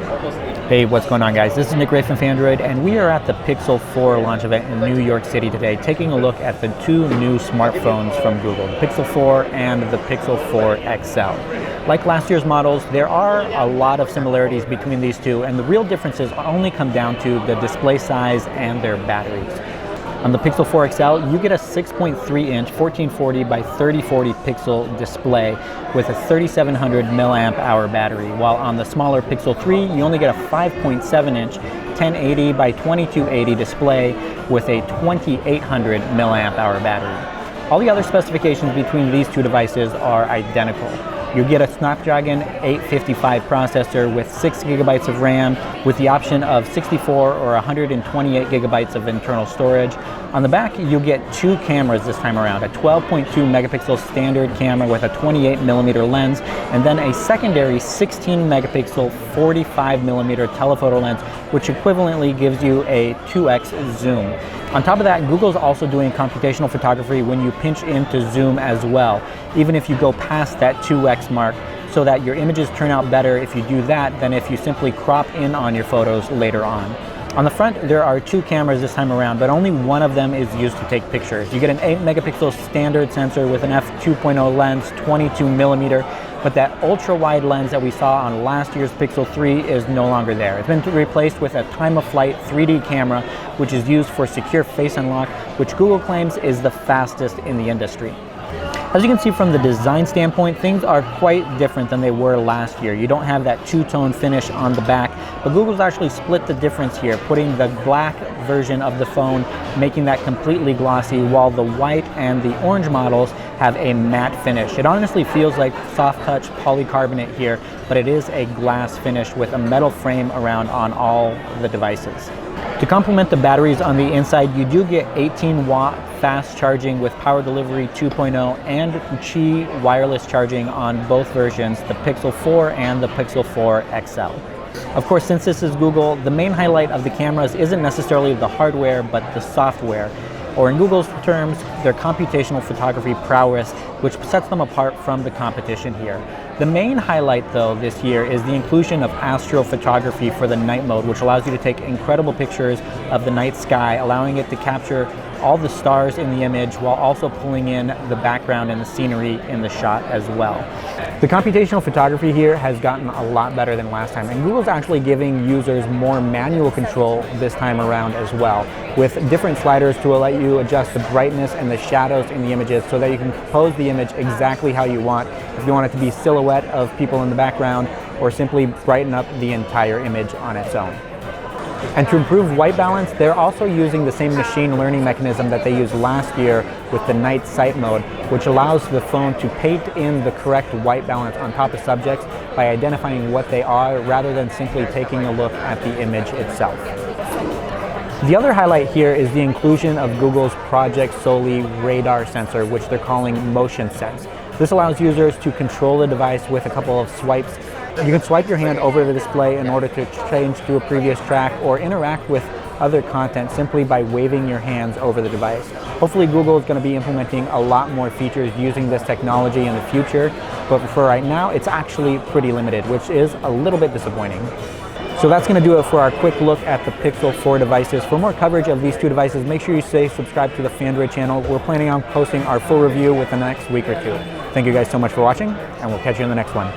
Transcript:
Hey, what's going on, guys? This is Nick Ray from Fandroid, and we are at the Pixel 4 launch event in New York City today, taking a look at the two new smartphones from Google, the Pixel 4 and the Pixel 4 XL. Like last year's models, there are a lot of similarities between these two, and the real differences only come down to the display size and their batteries. On the Pixel 4 XL, you get a 6.3-inch 1440 by 3040 pixel display with a 3700 milliamp hour battery, while on the smaller Pixel 3, you only get a 5.7-inch 1080 by 2280 display with a 2800 milliamp hour battery. All the other specifications between these two devices are identical. You get a Snapdragon 855 processor with 6 gigabytes of RAM with the option of 64 or 128 gigabytes of internal storage. On the back, you'll get two cameras this time around, a 12.2 megapixel standard camera with a 28 millimeter lens, and then a secondary 16 megapixel 45 millimeter telephoto lens, which equivalently gives you a 2x zoom. On top of that, Google's also doing computational photography when you pinch in to zoom as well, even if you go past that 2x mark, so that your images turn out better if you do that than if you simply crop in on your photos later on. On the front, there are two cameras this time around, but only one of them is used to take pictures. You get an 8 megapixel standard sensor with an f2.0 lens, 22 millimeter, but that ultra-wide lens that we saw on last year's Pixel 3 is no longer there. It's been replaced with a time-of-flight 3D camera, which is used for secure face unlock, which Google claims is the fastest in the industry. As you can see from the design standpoint, things are quite different than they were last year. You don't have that two-tone finish on the back, but Google's actually split the difference here, putting the black version of the phone, making that completely glossy, while the white and the orange models have a matte finish. It honestly feels like soft touch polycarbonate here, but it is a glass finish with a metal frame around on all the devices. To complement the batteries on the inside, you do get 18-watt fast charging with Power Delivery 2.0 and Qi wireless charging on both versions, the Pixel 4 and the Pixel 4 XL. Of course, since this is Google, the main highlight of the cameras isn't necessarily the hardware, but the software, or in Google's terms, their computational photography prowess, which sets them apart from the competition here. The main highlight, though, this year is the inclusion of astrophotography for the night mode, which allows you to take incredible pictures of the night sky, allowing it to capture all the stars in the image while also pulling in the background and the scenery in the shot as well. The computational photography here has gotten a lot better than last time, and Google's actually giving users more manual control this time around as well, with different sliders to let you adjust the brightness and the shadows in the images so that you can compose the image exactly how you want, if you want it to be silhouette of people in the background or simply brighten up the entire image on its own. And to improve white balance, they're also using the same machine learning mechanism that they used last year with the night sight mode, which allows the phone to paint in the correct white balance on top of subjects by identifying what they are rather than simply taking a look at the image itself. The other highlight here is the inclusion of Google's Project Soli radar sensor, which they're calling Motion Sense. This allows users to control the device with a couple of swipes. You can swipe your hand over the display in order to change to a previous track or interact with other content simply by waving your hands over the device. Hopefully Google is going to be implementing a lot more features using this technology in the future, but for right now it's actually pretty limited, which is a little bit disappointing. So that's going to do it for our quick look at the Pixel 4 devices. For more coverage of these two devices, make sure you stay subscribed to the Fandroid channel. We're planning on posting our full review within the next week or two. Thank you guys so much for watching, and we'll catch you in the next one.